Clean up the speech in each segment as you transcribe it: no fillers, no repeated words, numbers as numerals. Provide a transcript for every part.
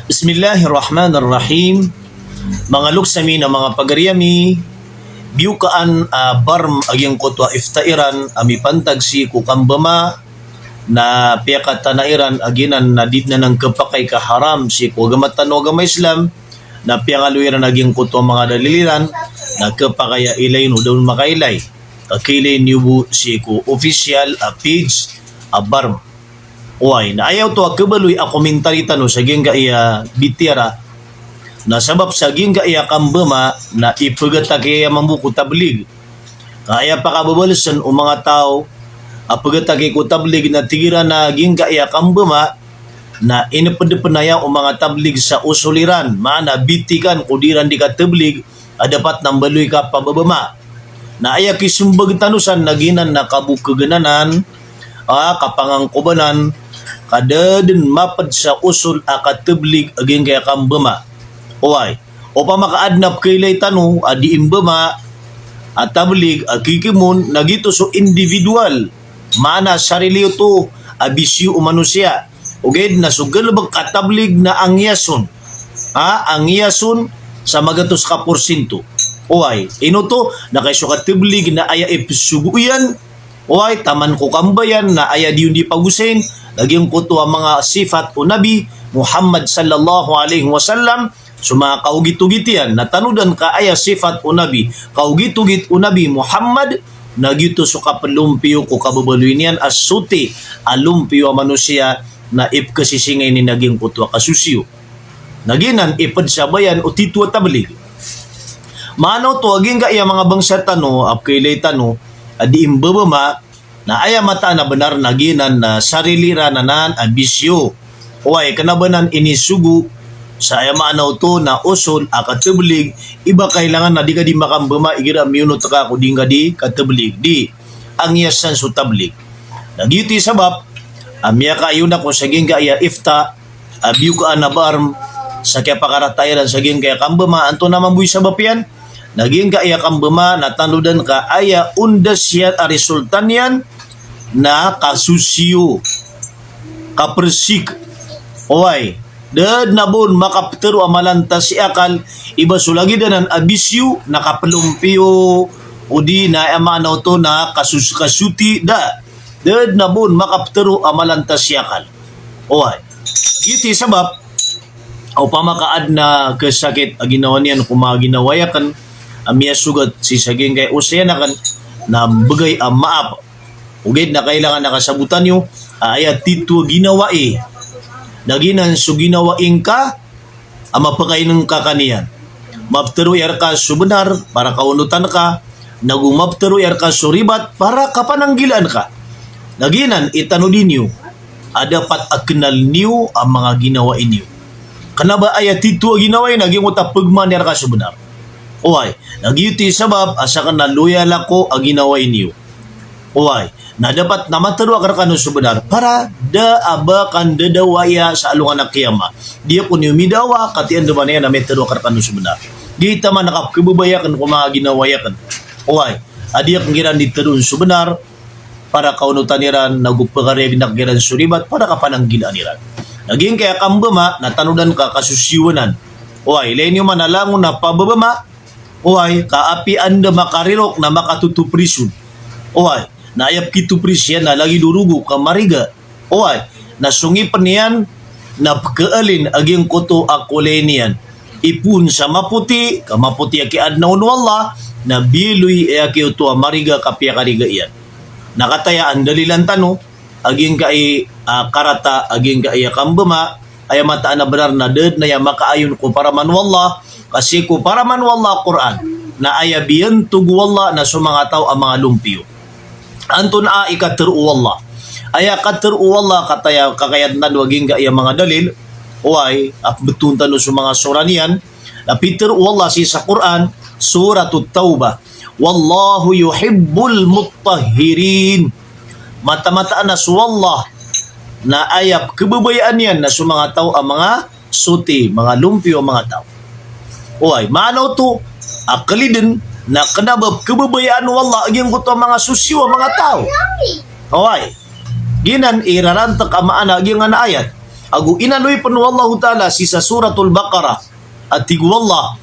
Bismillahirrahmanirrahim. Mga luksami na mga pagariyami, biyukaan barm agyang kutwa iftairan ami pantag si kukambama na piyakat tanairan aginan na did na ng kapakay kaharam si kugamatan o agama Islam na piyangaluiran agyang kutwa mga daliliran na kapakaya ilay no daw makailay kakilay niyo si ku official page barm. Uy, na ayaw to kabaloy a komentary tano sa ginga iya bitira na sabab sa ginga iya kambama na ipagat kaya mambuko tablig. Kaya pakababalasan o mga tao apagat ko tablig na tigira na ginga iya kambama na inapadepanaya o mga tablig sa usuliran. Mana bitikan kudiran di ka tablig dapat nambaloy ka pababama. Na aya kisumbag tanusan naginan na kabukagananan kapangangkubanan kada din mapad sa usul akatablig aging kaya kambama. Uy, o pa makaadnap kailay tano adi imbama at tablig akikimun nagito so individual mana sarili to abisyo o manusia uged na sugalabag katablig na angyason angyason sa magatos ka porsyento. Uy, ino to nakaiso katablig na aya ipisuguyan. Uy, taman ko kambayan na aya di pagusin naging kuto ang mga sifat o Nabi Muhammad sallallahu alaihi wasallam so mga kaugit-ugitian na tanudan ka aya sifat o Nabi kaugit-ugit o Nabi Muhammad nagito so kapalumpiyo ko kababaloy niyan as suti alumpiyo manusia na ipkasisingay ni naging kuto kasusyo naginan ipad sabayan o titwa tablig manaw to aging ka iya mga bangsa tano apkailay tano adi imbabama na aya mata na benar naginan na sarili rananan abisyo. Uy, kanabanan inisugu sa aya maanaw to na usul akatablig iba kailangan na di ka di makambama igira miyunot ka kung di ka di katablig di ang yasan so tablig. Nagiti sabab amya kayo na kung saging kaya ifta abiyo ka anabarm sa kaya pakaratayan saging kaya kambama anto naman buhay sabab yan naging kaya kambama natanudan ka aya undas yan a resultan yan na kasusyo kapersik. Oy, dad na bon makaptero amalanta si akal iba sulagi danan abisyo nakapalumpiyo o di na amanaw to na kasuti da dad na bon makaptero amalanta si akal. Oy, giti sabab o pamakaad na kasakit aginawa niyan kung mga ginawayakan amya sugat si saging kay usayanakan na bagay ang maap ugid na kailangan nakasabutan nyo ayat tito ginawa naginan so ginawain ka mapakay ng kakaniyan maptero yar ka so benar para kaunutan ka nagumaptero yar ka so ribat para kapananggilan ka naginan itanudin nyo dapat aknal niyo ang mga ginawain nyo kanaba ayat tito ginawain naging utapagman yar ka so benar. Uy, nagyuti sabab asa ka naluya lako ang ginawain niyo. Uy, na dapat namataro ka kanu sebenar para da aba kan dadawaya sa alungan ng kiyama. Dia kun yumidawa katian de manaya na metero ka kanu sebenar. Di ta man nakapkebubayakan ko mga ginawayakan. Uy, adia kang giran diterun sebenar para kaunutan niran nagupagarebi nakgiran suribat para kapananggilan niran. Naging kaya kambama natanudan ka kasusiwanan. Uy, lain yung manalangon na pababama. Uy, kaapi anda makarirok na makatutuprisun. Uy, naayap kituprisyan na lagi durugo ka mariga. Uy, nasungi pa niyan na pagkaalin aging koto akule niyan. Ipun sa maputi, kamaputi aki adnaw wala na biloy aki uto mariga kapya kariga iyan. Nakatayaan dalilan tano, aging kai karata, aging kai kambama, ay mataan na benar na dad na ya makaayon ko para manwallah kasi ko para manwallah Quran na ayabiyan tugwallah na sumangataw ang mga lumpiyo. Anton ikatiru wallah. Aya katiru wallah kataya kakayat na waging gaya mga dalil. Uy, betun tano sa mga suranian. Napitiru wallah si sa Quran Suratut Taubah. Wallahu yuhibbul muttahhirin. Mata-mataan na suwallah na ayap kebabayaan yan na mga tao ang mga suti, mga lumpio, mga tao. Uy, manaw to, akalidin na kanabab kebabayaan wala aging kuto mga susyo, mga tao. Uy, ginan irarantak ang maana aging ana ayat. Agu inaloy pa no Allah Ta'ala si sa suratul Baqarah at tigwallah,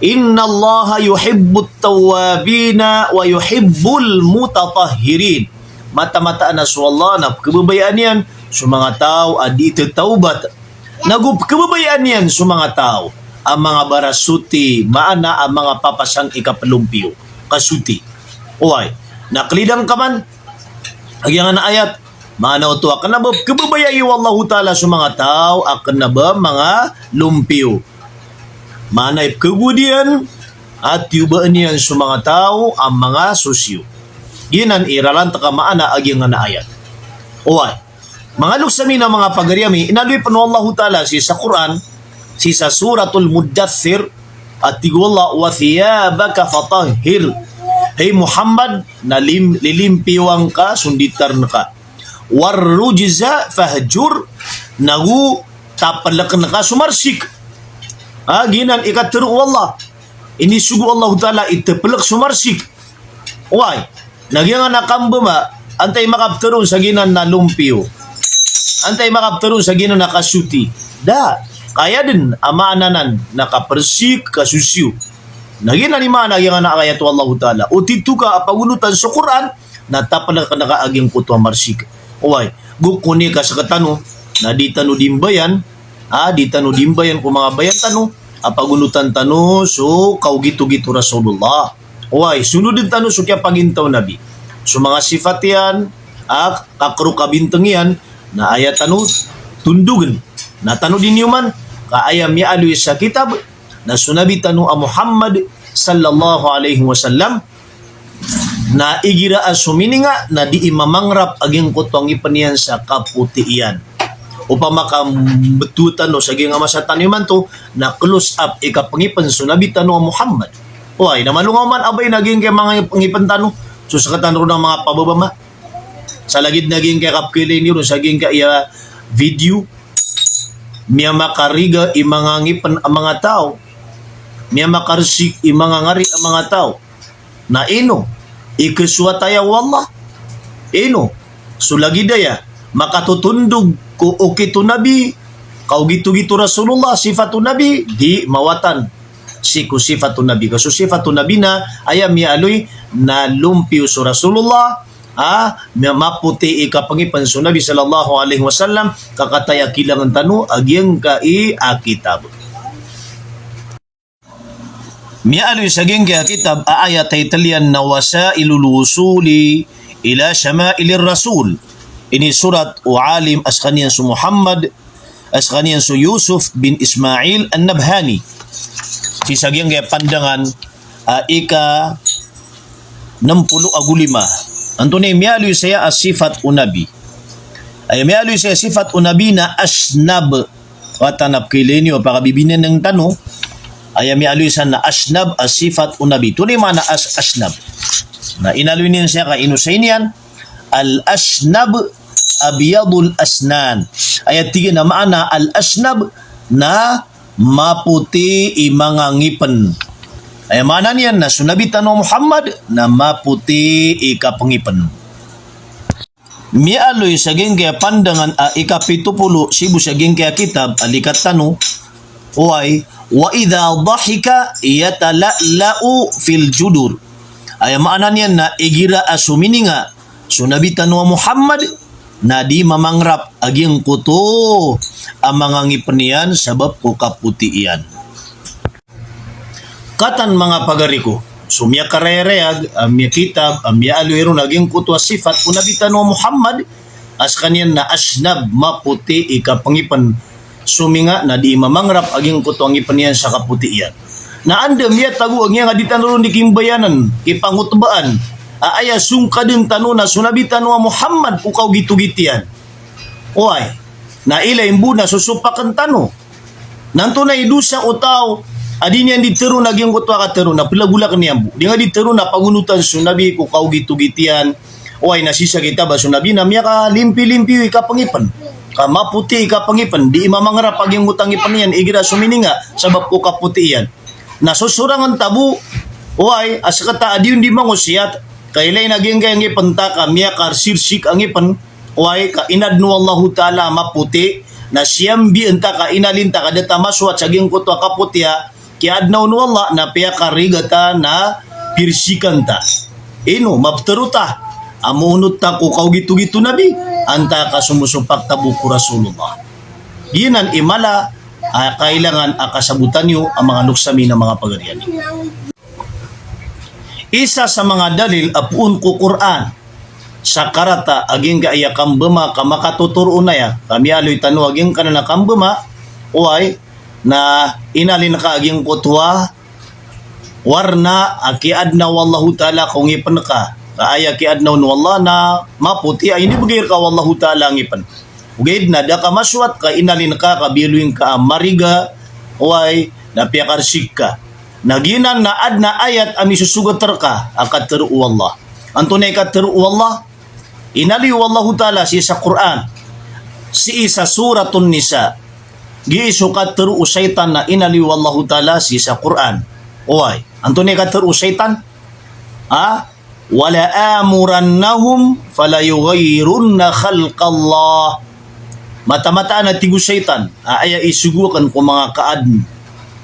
Inna Allaha yuhibbut tawabina wa yuhibbul mutatahhirin. Mata-mata na sa Allah na kababayaan yan sa mga tao adi taubat. Nagup kababayaan yan sa mga tao ang mga barasuti maana ang mga papasang ikapalumpyo kasuti. Uy, naklidang ka man agyan na ayat maana ito akan na ba kababayayi wallahu ta'ala sa mga tao akan na ba mga lumpyo. Maana kemudian at yubaan yan sa mga tao ang mga susyo. Ginan iralan taka maana agyan na ayat. Uy, mga luksami na mga pagaryami, inaloy pa no Allah Ta'ala si sa Quran, si sa suratul Muddathir, at tigwala, wa thiyabaka fatahhir. Hey Muhammad, lilimpiwang ka, sunditar na ka. Warrujza fahjur, nagu tapalak na ka, sumarsik. Ginan ikatero Allah. Ini sugu Allah Ta'ala itapalak sumarsik. Why? Nagyang nakambama, antay makaptero sa ginan na lumpio. Antay makaptero sa ginan na kasuti. Kaya din amaananan nakapersik kasusyo. Nagyan ni mana yang anak ayat Allah Ta'ala. O titu ka apagunutan sa Quran na tapala ka nakaaging kutwa marsik. Uway, gukuni ka sa katano na di tano dimbayan, di tano dimbayan kung mga bayan tano, apagunutan tano so kaugito-gito Rasulullah. Uway, sunod din tano so kaya pagintaw Nabi. So mga sifat yan, kakro kabintang yan, na ayat tano tundugan. Na tano din yuman, kaayam ya aluy sa kitab, na sunabi tano a Muhammad sallallahu alaihi wasallam, na igira asumininga na di imamangrap aging kutong ipaniyan sa kaputian. Upama makambetutan no sa ginga masatan yuman to, na close up ikapangipan sunabi tano a Muhammad. Uy, namalungaw man abay naging kay mga pangipan tano, so sa katano ng mga pababama. Sa lagid naging kay kapkilin yun, sa ging kay video, miya makariga imanga ngipan ang mga tao, miya makarsik imanga ngari ang mga tao, na ino, ikaswataya wallah, ino, sulagidaya, makatutundog ko ukito nabi, kaugito-gito Rasulullah, sifatu nabi, di mawatan, siku sifatu nabi. Kaso sifatu nabi na, ayam miya aloy, na lumpio so Rasulullah, maputi ikapangipan so Nabi sallallahu alaihi wasallam kakataya kilangan tanu agyang kai akitab. Mi'aloy saging kaya kitab ayat taytalian na wasailul wusuli ila syamailir rasul. Ini surat Alim askanian su Muhammad askanian su Yusuf bin Ismail an-Nabhani. Si saging kaya pandangan ika 65 Antone mialoy saya asifat unabi. Ay mialoy saya sifat unabi na asnab. Watanap kilenyo pakabibinan ng tano. Ay mialoy sa na asnab asifat unabi. Tunay mana asnab. Na inaloy niyan siya ka inusainian. Al-asnab abiyadul asnan. Ay tigin na maana al-asnab na maputi imanga ngipen. Ay mana niyan na sunabitan no Muhammad na maputi ikapangipan. Mialoy sa kaya pandangan ikapitupulo sibu sa kaya kitab alikat tano uay wa idha dhahika yatala'la'u fil judur. Ay mana niyan na igira asumininga sunabitan no Muhammad na di mamangrap aging kuto ang mga ngipenian sabab ko kaputian. Katan mga pagariko, sumya karayarayag, amya kitab, amya aluero naging kutwa sifat punabitan wa Muhammad as kanyan na asnab maputi ikapangipan suminga na di mamangrap aging kutwa ang ipanian sa kaputian. Na anda miya taguag niya nga di tanong di kimbayanan, ipangutbaan, aaya sungka din tanong na sunabitan wa Muhammad pukaw gitu-gitian. Uy, na ilay mbuna susupakan tanong. Nanto na idusa o tao, adi niyan diteru naging kutwa kateru na pilagulak niyambu. Di nga diteru na pagunutan sunabi ko kau gitu-gitian. Uy, nasisa kita ba sunabi na miya ka limpi-limpi ikapangipan. Ka maputi ikapangipan. Di imamangarap aging utangipan niyan. Igira sumininga sabab ko kaputian. Nasusurangan tabu. Uy, asakata adi yun di mangusiat. Kailay naging kaya ngipanta ka miya ka sirsik ang ipan. Uy, ka inadnu Allahu Ta'ala maputi. na siyambi enta ka inalinta kadata maswat saging kutwa kaputya kaya adnaw no Allah na piya karigata na pirsikan ta. Ino mabteruta amunut ta ko kau gitu-gitu nabi anta ka sumusupak tabu ku Rasulullah. Ginan imala kailangan akasabutan nyo ang mga nuksami ng mga pagarian. Isa sa mga dalil apun ko Quran sa karata aging kaaya kambema kamakatuturo na ya kami aloy tanu aging kanana kambema uay na inalin ka aging kutwa warna akiad na wallahu ta'ala kung ipan ka kaaya kiad na wallah na maputi ay ini bagay ka wallahu ta'ala ngipan ugid na da ka maswat ka inalin ka kabiluin ka mariga uay na piyakarsik ka naginan na ad na ayat ami susugot terka akat teru wallah antunay ka teru wallah inali wallahu ta'ala si sa Quran si isa suratun nisa giisukat teru syaitan na inali wallahu ta'ala si sa Quran oy antone ka teru syaitan wala amurannahum fala yughayyirunna khalqallah mata-mata na tigu syaitan aya isugukan ko mga kaadn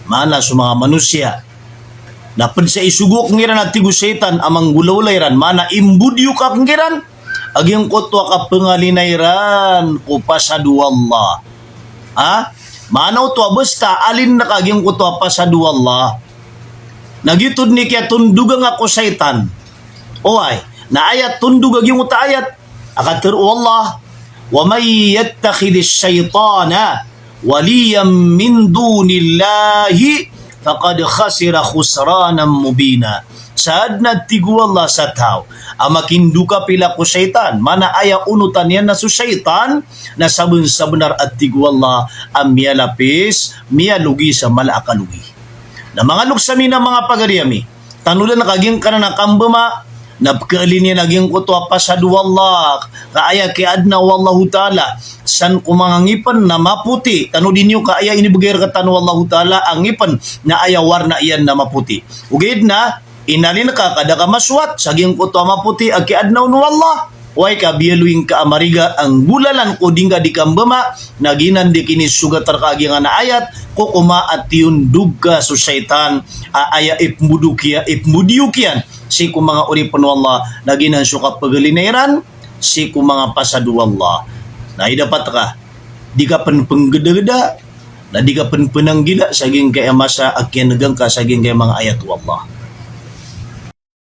mana sa mga manusia dapat sa isugok ngiran at tigu syaitan amang gulawlayran mana imbudyo ka ngiran aging kutwa ka pengalinairan ko pasadu Allah. Manaw to basta alin na kaging kutwa pasadu Allah. Nagitod ni kaya tundugang ako syaitan. Oay, na ayat tundug aging uta ayat. Akatiru Allah. Wa may yattakhidis syaitana waliyam min dunillahi faqad khasira khusranan mubina. Saad na tigu Allah sa tao. Amakinduka pila ko syaitan. Mana aya unutan yan na su syaitan na sabun sa benar at tigu Allah ang miyalapis, miyalugi sa malaakalugi. Na mga luksami na mga pagariami. Tanulan na kaging ka na nakambama. Napkaali niya naging kutwa pa sa duwallah. Kaaya kiadna wallahu ta'ala. San kumangangipan na maputi. Tanu din nyo kaaya inibigay ka tanu wallahu ta'ala. Ang ipan na aya warna iyan na maputi. Ugid na. Inalin ka kada ka maswat saging kutwa maputi ag kiadnaw no Allah way ka biyaluing ka amariga ang bulalan ko dingga di kambama naginan di kini sugat terkagi nga na ayat ko kuma at yun dugga so syaitan aya ipmudyukyan si ku mga uripon Allah naginan suka pagalinairan si ku mga pasadu Allah na dapat ka di ka penggeda-geda na di ka penanggila saging kaya masa akyan nagang ka saging kaya mga ayat Allah.